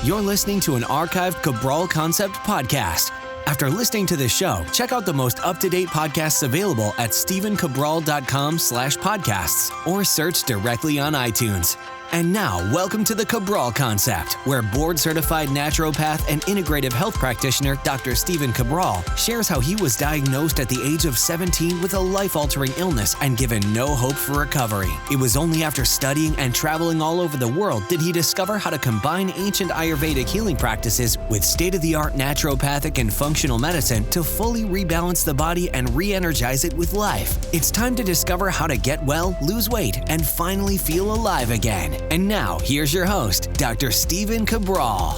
You're listening to an archived Cabral Concept podcast. After listening to this show, check out the most up-to-date podcasts available at stephencabral.com/podcasts or search directly on iTunes. And now, welcome to the Cabral Concept, where board-certified naturopath and integrative health practitioner Dr. Stephen Cabral shares how he was diagnosed at the age of 17 with a life-altering illness and given no hope for recovery. It was only after studying and traveling all over the world did he discover how to combine ancient Ayurvedic healing practices with state-of-the-art naturopathic and functional medicine to fully rebalance the body and re-energize it with life. It's time to discover how to get well, lose weight, and finally feel alive again. And now, here's your host, Dr. Stephen Cabral.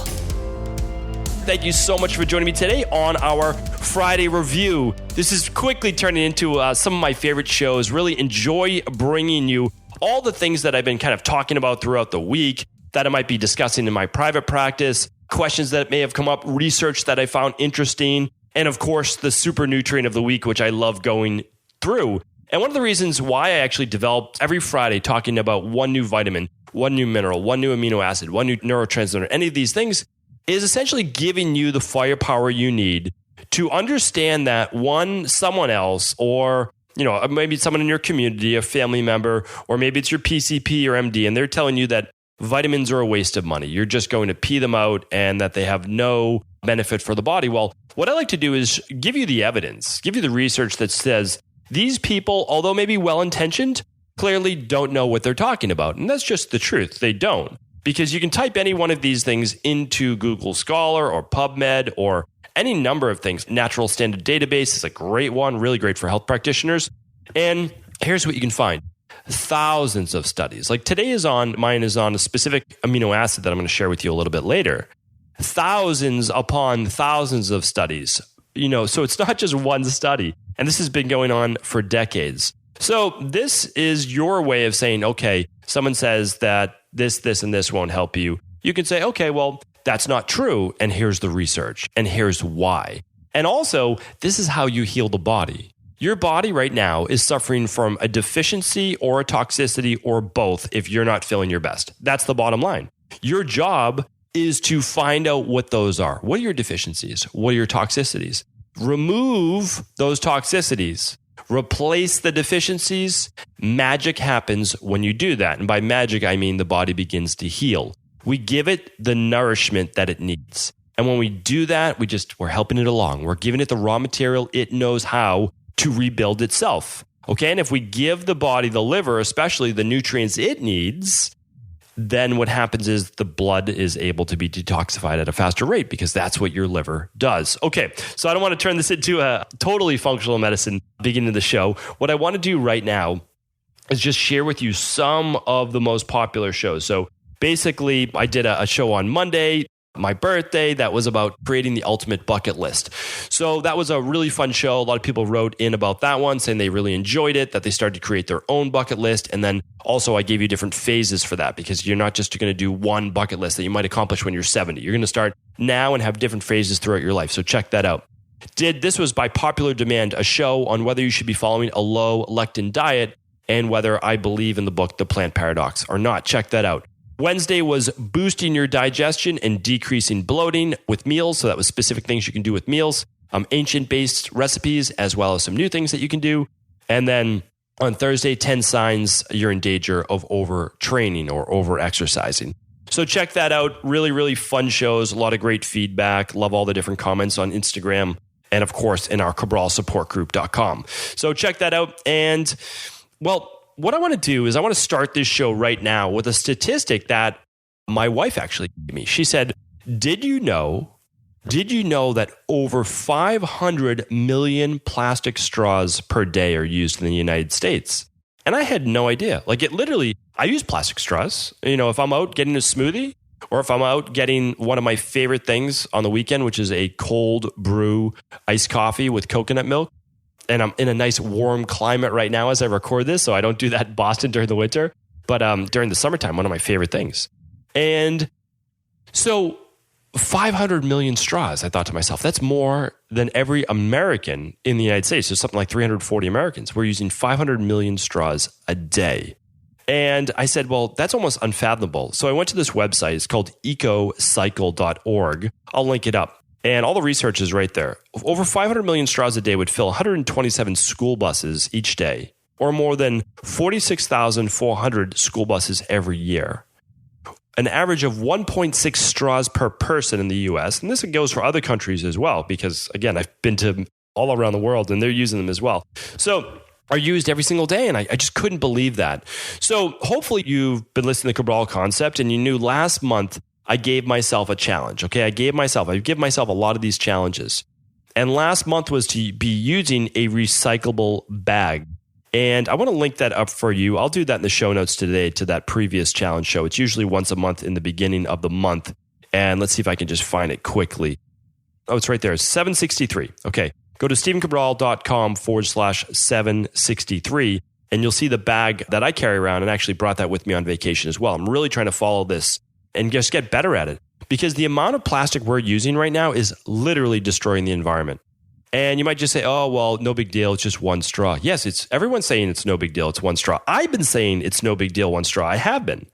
Thank you so much for joining me today on our Friday review. This is quickly turning into some of my favorite shows. Really enjoy bringing you all the things that I've been kind of talking about throughout the week that I might be discussing in my private practice, questions that may have come up, research that I found interesting, and of course, the super nutrient of the week, which I love going through. And one of the reasons why I actually developed every Friday talking about one new vitamin, one new mineral, one new amino acid, one new neurotransmitter, any of these things is essentially giving you the firepower you need to understand that someone else, or maybe someone in your community, a family member, or maybe it's your PCP or MD, and they're telling you that vitamins are a waste of money. You're just going to pee them out and that they have no benefit for the body. Well, what I like to do is give you the evidence, give you the research that says these people, although maybe well-intentioned, clearly don't know what they're talking about. And that's just the truth. They don't. Because you can type any one of these things into Google Scholar or PubMed or any number of things. Natural Standard Database is a great one, really great for health practitioners. And here's what you can find. Thousands of studies. Like mine is on a specific amino acid that I'm going to share with you a little bit later. Thousands upon thousands of studies. So it's not just one study. And this has been going on for decades. So this is your way of saying, okay, someone says that this, and this won't help you. You can say, okay, well, that's not true. And here's the research. And here's why. And also, this is how you heal the body. Your body right now is suffering from a deficiency or a toxicity or both if you're not feeling your best. That's the bottom line. Your job is to find out what those are. What are your deficiencies? What are your toxicities? Remove those toxicities. Replace the deficiencies. Magic happens when you do that. And by magic, I mean the body begins to heal. We give it the nourishment that it needs. And when we do that, we're helping it along. We're giving it the raw material it knows how to rebuild itself. Okay. And if we give the body, the liver, especially the nutrients it needs, then what happens is the blood is able to be detoxified at a faster rate because that's what your liver does. Okay, so I don't want to turn this into a totally functional medicine beginning of the show. What I want to do right now is just share with you some of the most popular shows. So basically, I did a show on Monday, my birthday, that was about creating the ultimate bucket list. So that was a really fun show. A lot of people wrote in about that one saying they really enjoyed it, that they started to create their own bucket list. And then also I gave you different phases for that because you're not just going to do one bucket list that you might accomplish when you're 70. You're going to start now and have different phases throughout your life. So check that out. This was by popular demand, a show on whether you should be following a low lectin diet and whether I believe in the book, The Plant Paradox, or not. Check that out. Wednesday was boosting your digestion and decreasing bloating with meals. So that was specific things you can do with meals, ancient-based recipes, as well as some new things that you can do. And then on Thursday, 10 signs you're in danger of overtraining or over-exercising. So check that out. Really, really fun shows. A lot of great feedback. Love all the different comments on Instagram. And of course, in our cabralsupportgroup.com. So check that out. And well, what I want to do is I want to start this show right now with a statistic that my wife actually gave me. She said, did you know that over 500 million plastic straws per day are used in the United States? And I had no idea. Like I use plastic straws. If I'm out getting a smoothie or if I'm out getting one of my favorite things on the weekend, which is a cold brew iced coffee with coconut milk. And I'm in a nice warm climate right now as I record this, so I don't do that in Boston during the winter. But during the summertime, one of my favorite things. And so 500 million straws, I thought to myself, that's more than every American in the United States. There's something like 340 Americans. We're using 500 million straws a day. And I said, well, that's almost unfathomable. So I went to this website. It's called ecocycle.org. I'll link it up. And all the research is right there. Over 500 million straws a day would fill 127 school buses each day, or more than 46,400 school buses every year. An average of 1.6 straws per person in the US. And this goes for other countries as well, because again, I've been to all around the world and they're using them as well. So are used every single day. And I just couldn't believe that. So hopefully you've been listening to Cabral Concept and you knew last month I gave myself a challenge. Okay. I give myself a lot of these challenges. And last month was to be using a recyclable bag. And I want to link that up for you. I'll do that in the show notes today to that previous challenge show. It's usually once a month in the beginning of the month. And let's see if I can just find it quickly. Oh, it's right there. It's 763. Okay. Go to stephencabral.com/763, and you'll see the bag that I carry around, and actually brought that with me on vacation as well. I'm really trying to follow this and just get better at it, because the amount of plastic we're using right now is literally destroying the environment. And you might just say, oh, well, no big deal. It's just one straw. Yes, everyone's saying it's no big deal. It's one straw. I've been saying it's no big deal, one straw. I have been.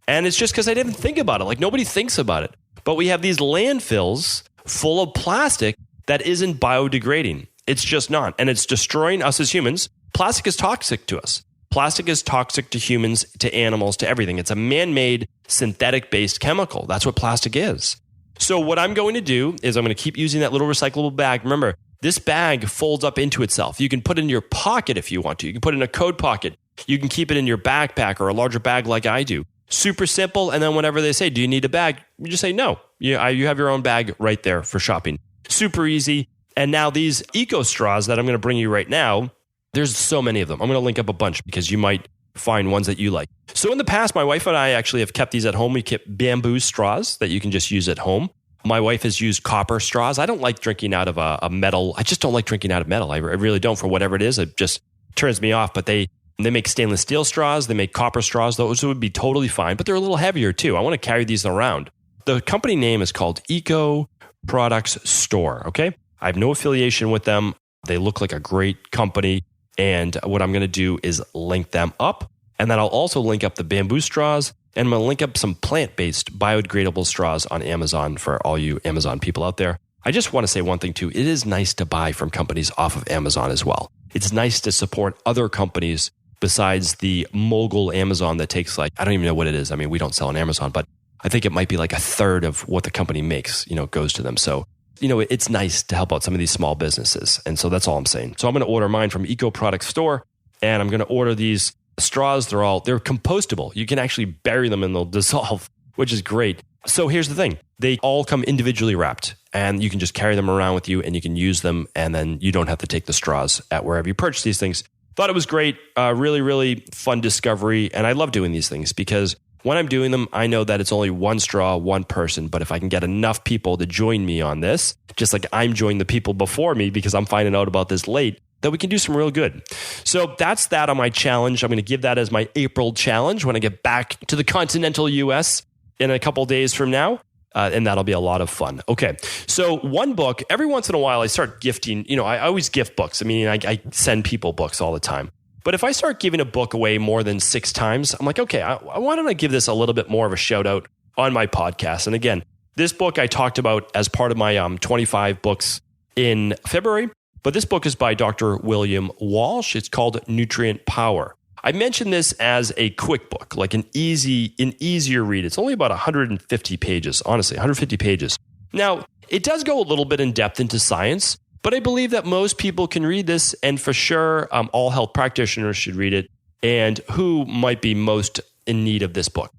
And it's just because I didn't think about it. Like nobody thinks about it. But we have these landfills full of plastic that isn't biodegrading. It's just not. And it's destroying us as humans. Plastic is toxic to us. Plastic is toxic to humans, to animals, to everything. It's a man-made, synthetic-based chemical. That's what plastic is. So what I'm going to do is I'm going to keep using that little recyclable bag. Remember, this bag folds up into itself. You can put it in your pocket if you want to. You can put it in a coat pocket. You can keep it in your backpack or a larger bag like I do. Super simple. And then whenever they say, do you need a bag? You just say, no. You have your own bag right there for shopping. Super easy. And now these eco straws that I'm going to bring you right now, there's so many of them. I'm going to link up a bunch because you might find ones that you like. So in the past, my wife and I actually have kept these at home. We kept bamboo straws that you can just use at home. My wife has used copper straws. I don't like drinking out of a metal. I just don't like drinking out of metal. I really don't, for whatever it is. It just turns me off. But they make stainless steel straws. They make copper straws. Those would be totally fine, but they're a little heavier too. I want to carry these around. The company name is called Eco Products Store. Okay. I have no affiliation with them. They look like a great company. And what I'm going to do is link them up. And then I'll also link up the bamboo straws. And I'm going to link up some plant-based biodegradable straws on Amazon for all you Amazon people out there. I just want to say one thing too. It is nice to buy from companies off of Amazon as well. It's nice to support other companies besides the mogul Amazon that takes I don't even know what it is. I mean, we don't sell on Amazon, but I think it might be like a third of what the company makes, goes to them. So, it's nice to help out some of these small businesses. And so that's all I'm saying. So I'm going to order mine from Eco Product Store, and I'm going to order these straws. They're compostable. You can actually bury them and they'll dissolve, which is great. So here's the thing. They all come individually wrapped, and you can just carry them around with you and you can use them, and then you don't have to take the straws at wherever you purchase these things. Thought it was great. Really, really fun discovery. And I love doing these things because when I'm doing them, I know that it's only one straw, one person. But if I can get enough people to join me on this, just like I'm joining the people before me because I'm finding out about this late, that we can do some real good. So that's that on my challenge. I'm going to give that as my April challenge when I get back to the continental US in a couple days from now. And that'll be a lot of fun. Okay. So one book, every once in a while I start gifting, I always gift books. I mean, I send people books all the time. But if I start giving a book away more than 6 times, I'm like, okay, why don't I give this a little bit more of a shout out on my podcast? And again, this book I talked about as part of my 25 books in February. But this book is by Dr. William Walsh. It's called Nutrient Power. I mentioned this as a quick book, like an easier read. It's only about 150 pages, honestly, 150 pages. Now, it does go a little bit in depth into science, but I believe that most people can read this, and for sure, all health practitioners should read it. And who might be most in need of this book?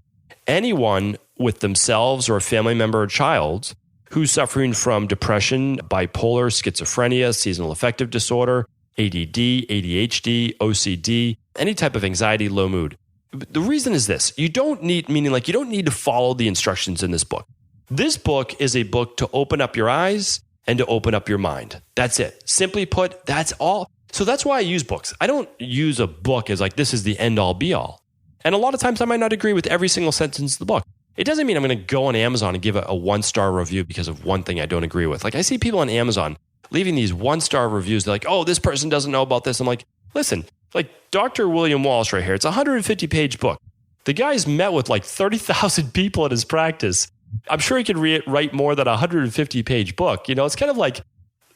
Anyone with themselves or a family member or child who's suffering from depression, bipolar, schizophrenia, seasonal affective disorder, ADD, ADHD, OCD, any type of anxiety, low mood. The reason is this. You don't need to follow the instructions in this book. This book is a book to open up your eyes and to open up your mind. That's it. Simply put, that's all. So that's why I use books. I don't use a book as this is the end all be all. And a lot of times I might not agree with every single sentence of the book. It doesn't mean I'm going to go on Amazon and give a 1-star review because of one thing I don't agree with. I see people on Amazon leaving these 1-star reviews. They're like, oh, this person doesn't know about this. I'm like, listen, Dr. William Walsh right here. It's a 150-page book. The guy's met with like 30,000 people at his practice. I'm sure he could write more than a 150-page book. It's kind of like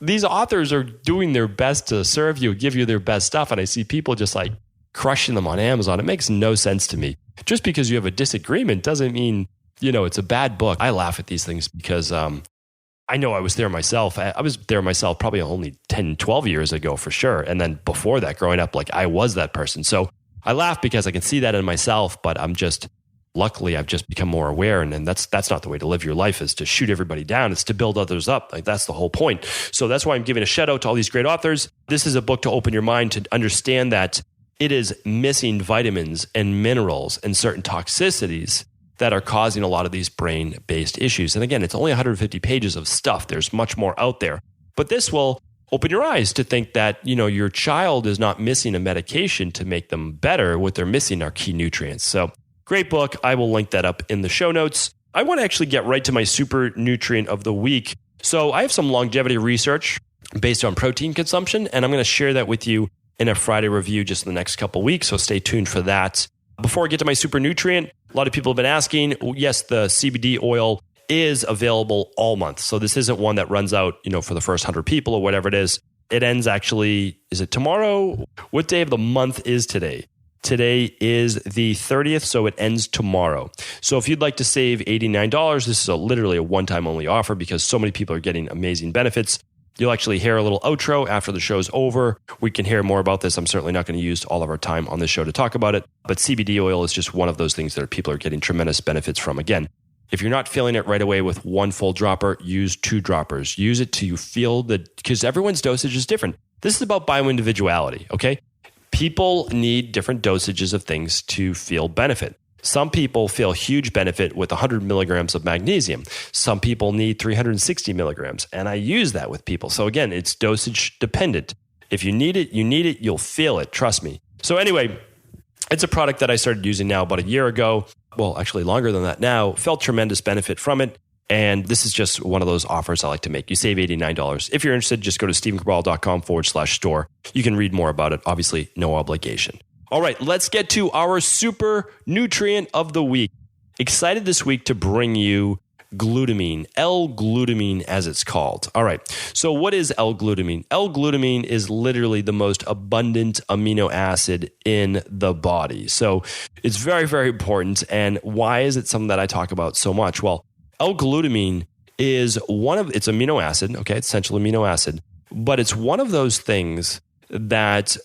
these authors are doing their best to serve you, give you their best stuff. And I see people just like crushing them on Amazon. It makes no sense to me. Just because you have a disagreement doesn't mean, it's a bad book. I laugh at these things because I know I was there myself. I was there myself probably only 10, 12 years ago for sure. And then before that, growing up, like I was that person. So I laugh because I can see that in myself, but luckily I've just become more aware. And that's not the way to live your life, is to shoot everybody down. It's to build others up. Like that's the whole point. So that's why I'm giving a shout out to all these great authors. This is a book to open your mind to understand that it is missing vitamins and minerals and certain toxicities that are causing a lot of these brain-based issues. And again, it's only 150 pages of stuff. There's much more out there. But this will open your eyes to think that, your child is not missing a medication to make them better. What they're missing are key nutrients. So great book. I will link that up in the show notes. I want to actually get right to my super nutrient of the week. So I have some longevity research based on protein consumption, and I'm going to share that with you in a Friday review just in the next couple of weeks. So stay tuned for that. Before I get to my super nutrient, a lot of people have been asking, yes, the CBD oil is available all month. So this isn't one that runs out, for the first 100 people or whatever it is. It ends actually, is it tomorrow? What day of the month is today? Today is the 30th, so it ends tomorrow. So if you'd like to save $89, this is literally a one-time only offer because so many people are getting amazing benefits. You'll actually hear a little outro after the show's over. We can hear more about this. I'm certainly not going to use all of our time on this show to talk about it, but CBD oil is just one of those things that people are getting tremendous benefits from. Again, if you're not feeling it right away with one full dropper, use 2 droppers. Use it till you feel because everyone's dosage is different. This is about bioindividuality, okay? People need different dosages of things to feel benefit. Some people feel huge benefit with 100 milligrams of magnesium. Some people need 360 milligrams. And I use that with people. So again, it's dosage dependent. If you need it, you'll feel it. Trust me. So anyway, it's a product that I started using now about a year ago. Well, actually longer than that now. Felt tremendous benefit from it. And this is just one of those offers I like to make. You save $89. If you're interested, just go to stephencabral.com/store. You can read more about it. Obviously, no obligation. All right, let's get to our super nutrient of the week. Excited this week to bring you glutamine, L-glutamine as it's called. All right, so what is L-glutamine? L-glutamine is literally the most abundant amino acid in the body. So it's very, very important. And why is it something that I talk about so much? Well, L-glutamine is it's amino acid, okay, it's essential amino acid, but it's one of those things that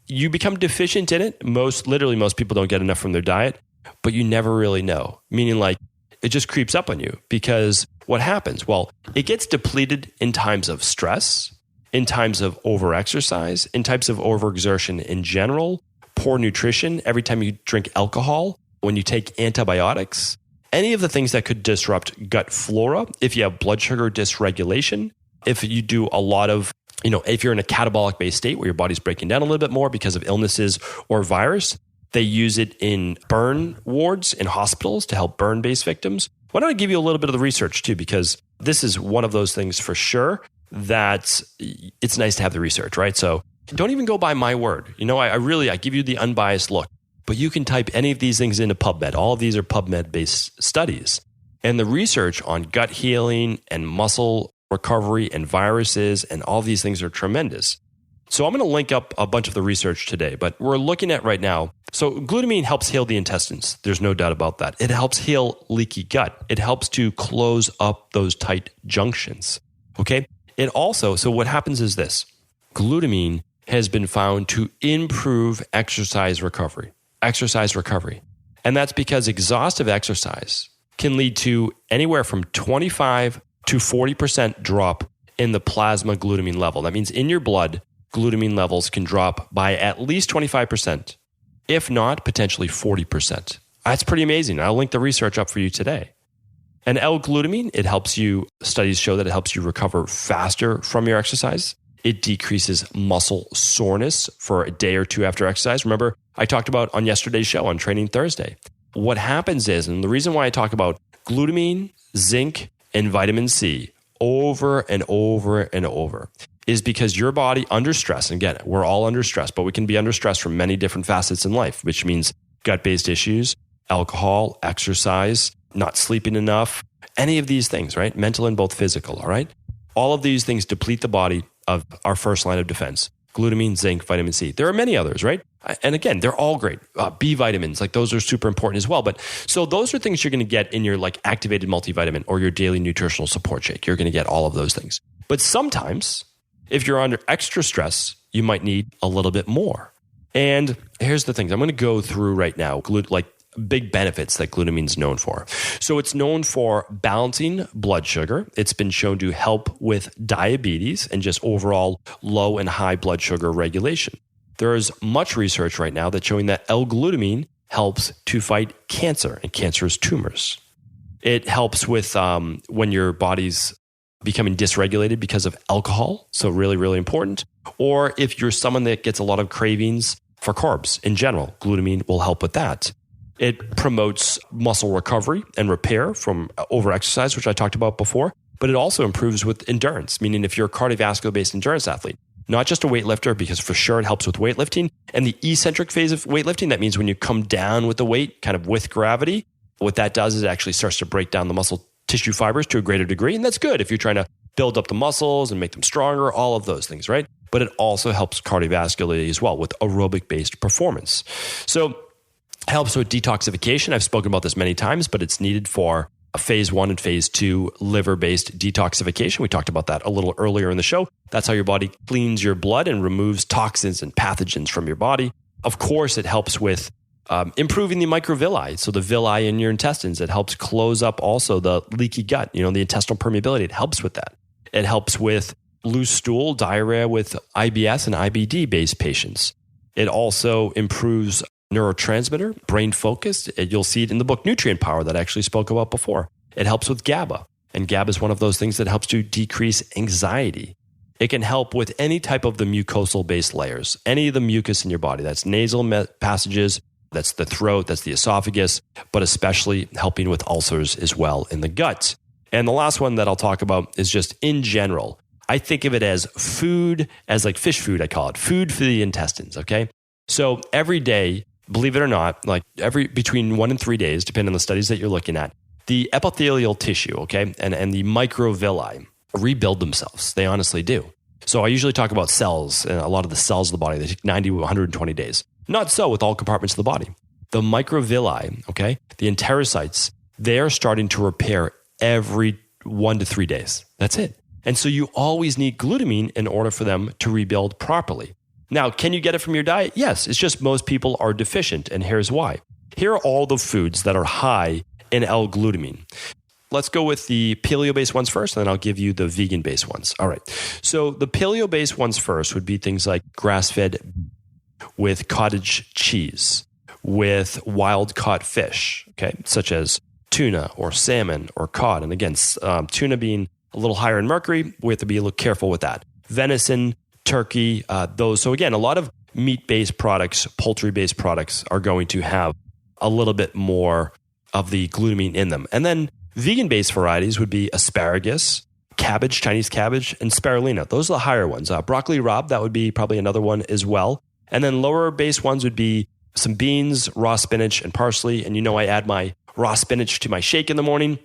you become deficient in it. Most people don't get enough from their diet, but you never really know. Meaning like it just creeps up on you because what happens? Well, it gets depleted in times of stress, in times of overexercise, in types of overexertion in general, poor nutrition, every time you drink alcohol, when you take antibiotics, any of the things that could disrupt gut flora, if you have blood sugar dysregulation, if you do a lot of if you're in a catabolic based state where your body's breaking down a little bit more because of illnesses or virus, they use it in burn wards in hospitals to help burn based victims. Why don't I give you a little bit of the research too? Because this is one of those things for sure that it's nice to have the research, right? So don't even go by my word. I give you the unbiased look, but you can type any of these things into PubMed. All of these are PubMed based studies. And the research on gut healing and muscle recovery and viruses and all these things are tremendous. So I'm going to link up a bunch of the research today, but we're looking at right now. So glutamine helps heal the intestines. There's no doubt about that. It helps heal leaky gut. It helps to close up those tight junctions. Okay. It also, so what happens is this, glutamine has been found to improve exercise recovery. And that's because exhaustive exercise can lead to anywhere from 25 to 40% drop in the plasma glutamine level. That means in your blood, glutamine levels can drop by at least 25%, if not potentially 40%. That's pretty amazing. I'll link the research up for you today. And L-glutamine, studies show that it helps you recover faster from your exercise. It decreases muscle soreness for a day or two after exercise. Remember, I talked about on yesterday's show on Training Thursday. What happens is, and the reason why I talk about glutamine, zinc, and vitamin C over and over and over is because your body under stress, and again, we're all under stress, but we can be under stress from many different facets in life, which means gut-based issues, alcohol, exercise, not sleeping enough, any of these things, right? Mental and both physical, all right? All of these things deplete the body of our first line of defense. Glutamine, zinc, vitamin C. There are many others, right? And again, they're all great. B vitamins, like those are super important as well. But so those are things you're going to get in your like activated multivitamin or your daily nutritional support shake. You're going to get all of those things. But sometimes if you're under extra stress, you might need a little bit more. And here's the things I'm going to go through right now, like big benefits that glutamine is known for. So it's known for balancing blood sugar. It's been shown to help with diabetes and just overall low and high blood sugar regulation. There is much research right now that's showing that L-glutamine helps to fight cancer and cancerous tumors. It helps with when your body's becoming dysregulated because of alcohol. So really, really important. Or if you're someone that gets a lot of cravings for carbs in general, glutamine will help with that. It promotes muscle recovery and repair from overexercise, which I talked about before, but it also improves with endurance, meaning if you're a cardiovascular-based endurance athlete, not just a weightlifter, because for sure it helps with weightlifting, and the eccentric phase of weightlifting, that means when you come down with the weight, kind of with gravity, what that does is it actually starts to break down the muscle tissue fibers to a greater degree, and that's good if you're trying to build up the muscles and make them stronger, all of those things, right? But it also helps cardiovascularly as well with aerobic-based performance. So helps with detoxification. I've spoken about this many times, but it's needed for a phase 1 and phase 2 liver-based detoxification. We talked about that a little earlier in the show. That's how your body cleans your blood and removes toxins and pathogens from your body. Of course, it helps with improving the microvilli, so the villi in your intestines. It helps close up also the leaky gut, the intestinal permeability. It helps with that. It helps with loose stool, diarrhea with IBS and IBD-based patients. It also improves neurotransmitter, brain focus. You'll see it in the book Nutrient Power that I actually spoke about before. It helps with GABA, and GABA is one of those things that helps to decrease anxiety. It can help with any type of the mucosal-based layers, any of the mucus in your body. That's nasal passages, that's the throat, that's the esophagus, but especially helping with ulcers as well in the gut. And the last one that I'll talk about is just in general. I think of it as food, as like fish food, I call it, food for the intestines, okay? So every day, believe it or not, like between 1 and 3 days, depending on the studies that you're looking at, the epithelial tissue, okay, and the microvilli rebuild themselves. They honestly do. So I usually talk about cells, and a lot of the cells of the body, they take 90 to 120 days. Not so with all compartments of the body. The microvilli, okay, the enterocytes, they're starting to repair every 1 to 3 days. That's it. And so you always need glutamine in order for them to rebuild properly. Now, can you get it from your diet? Yes, it's just most people are deficient, and here's why. Here are all the foods that are high in L-glutamine. Let's go with the paleo-based ones first, and then I'll give you the vegan-based ones. All right. So the paleo-based ones first would be things like grass-fed with cottage cheese, with wild-caught fish, okay, such as tuna or salmon or cod. And again, tuna being a little higher in mercury, we have to be a little careful with that. Venison, turkey, those. So again, a lot of meat-based products, poultry-based products are going to have a little bit more of the glutamine in them. And then vegan-based varieties would be asparagus, cabbage, Chinese cabbage, and spirulina. Those are the higher ones. Broccoli rabe, that would be probably another one as well. And then lower-based ones would be some beans, raw spinach, and parsley. And I add my raw spinach to my shake in the morning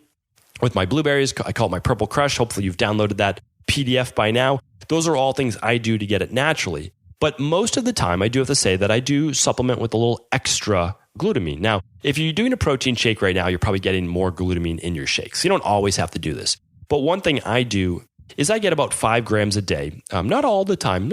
with my blueberries. I call it my Purple Crush. Hopefully you've downloaded that PDF by now. Those are all things I do to get it naturally. But most of the time, I do have to say that I do supplement with a little extra glutamine. Now, if you're doing a protein shake right now, you're probably getting more glutamine in your shakes. You don't always have to do this. But one thing I do is I get about 5 grams a day. Not all the time.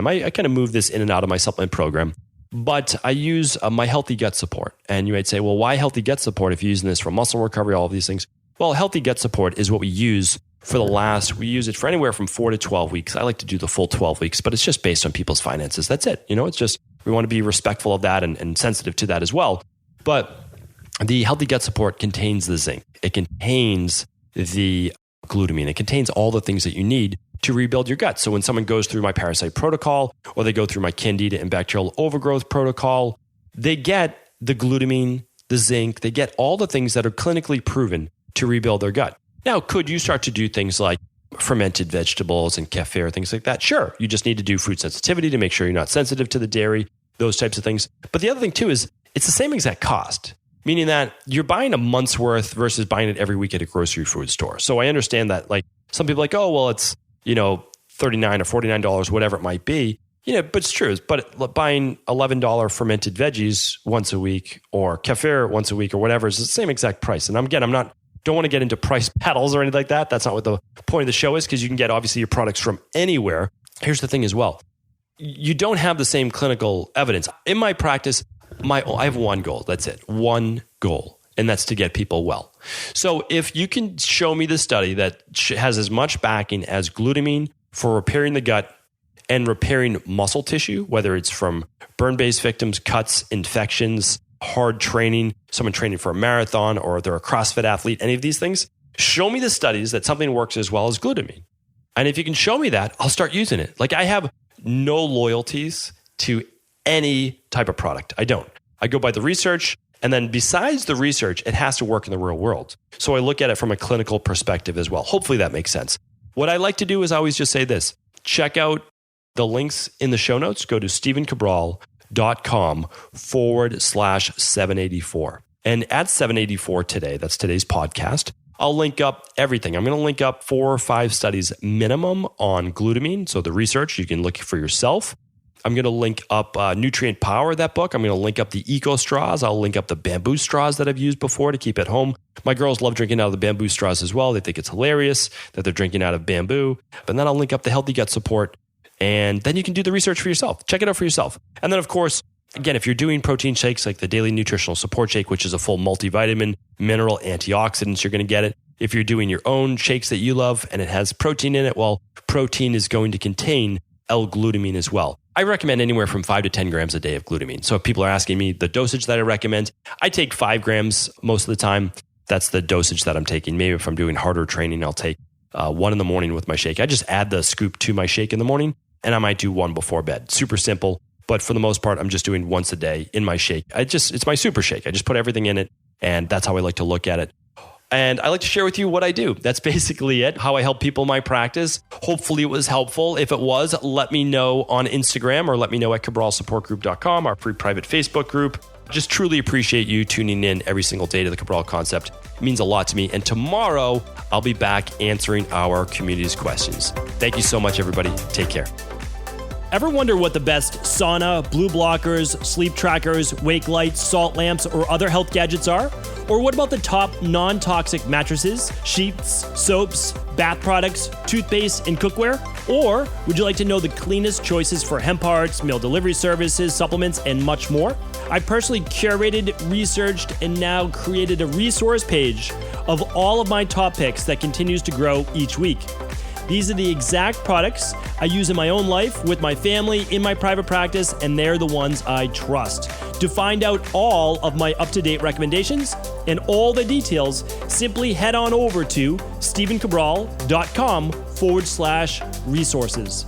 I kind of move this in and out of my supplement program. But I use my healthy gut support. And you might say, well, why healthy gut support if you're using this for muscle recovery, all of these things? Well, healthy gut support is what we use we use it for anywhere from 4 to 12 weeks. I like to do the full 12 weeks, but it's just based on people's finances. That's it. It's just, we want to be respectful of that and sensitive to that as well. But the healthy gut support contains the zinc. It contains the glutamine. It contains all the things that you need to rebuild your gut. So when someone goes through my parasite protocol, or they go through my candida and bacterial overgrowth protocol, they get the glutamine, the zinc, they get all the things that are clinically proven to rebuild their gut. Now, could you start to do things like fermented vegetables and kefir, things like that? Sure. You just need to do food sensitivity to make sure you're not sensitive to the dairy, those types of things. But the other thing too is it's the same exact cost. meaning that you're buying a month's worth versus buying it every week at a grocery food store. So I understand that, like, some people are like, oh, well, it's, $39 or $49, whatever it might be. But it's true. But buying $11 fermented veggies once a week or kefir once a week or whatever is the same exact price. And don't want to get into price battles or anything like that. That's not what the point of the show is, because you can get obviously your products from anywhere. Here's the thing as well. You don't have the same clinical evidence. In my practice, I have one goal. That's it. One goal. And that's to get people well. So if you can show me the study that has as much backing as glutamine for repairing the gut and repairing muscle tissue, whether it's from burn-based victims, cuts, infections, hard training, someone training for a marathon, or they're a CrossFit athlete, any of these things, show me the studies that something works as well as glutamine. And if you can show me that, I'll start using it. Like, I have no loyalties to any type of product. I don't. I go by the research. And then besides the research, it has to work in the real world. So I look at it from a clinical perspective as well. Hopefully that makes sense. What I like to do is I always just say this. Check out the links in the show notes. Go to StephenCabral.com/784. And at 784 today, that's today's podcast, I'll link up everything. I'm going to link up 4 or 5 studies minimum on glutamine. So the research, you can look for yourself. I'm going to link up Nutrient Power, that book. I'm going to link up the Eco Straws. I'll link up the bamboo straws that I've used before to keep at home. My girls love drinking out of the bamboo straws as well. They think it's hilarious that they're drinking out of bamboo. But then I'll link up the Healthy Gut Support. And then you can do the research for yourself. Check it out for yourself. And then, of course, again, if you're doing protein shakes like the Daily Nutritional Support Shake, which is a full multivitamin, mineral, antioxidants, you're going to get it. If you're doing your own shakes that you love and it has protein in it, well, protein is going to contain L-glutamine as well. I recommend anywhere from 5 to 10 grams a day of glutamine. So if people are asking me the dosage that I recommend, I take 5 grams most of the time. That's the dosage that I'm taking. Maybe if I'm doing harder training, I'll take 1 in the morning with my shake. I just add the scoop to my shake in the morning, and I might do 1 before bed. Super simple. But for the most part, I'm just doing once a day in my shake. It's my super shake. I just put everything in it, and that's how I like to look at it. And I like to share with you what I do. That's basically it, how I help people in my practice. Hopefully it was helpful. If it was, let me know on Instagram or let me know at CabralSupportGroup.com, our free private Facebook group. Just truly appreciate you tuning in every single day to the Cabral Concept. It means a lot to me. And tomorrow, I'll be back answering our community's questions. Thank you so much, everybody. Take care. Ever wonder what the best sauna, blue blockers, sleep trackers, wake lights, salt lamps, or other health gadgets are? Or what about the top non-toxic mattresses, sheets, soaps, bath products, toothpaste, and cookware? Or would you like to know the cleanest choices for hemp parts, meal delivery services, supplements, and much more? I personally curated, researched, and now created a resource page of all of my top picks that continues to grow each week. These are the exact products I use in my own life, with my family, in my private practice, and they're the ones I trust. To find out all of my up-to-date recommendations and all the details, simply head on over to StephenCabral.com/resources.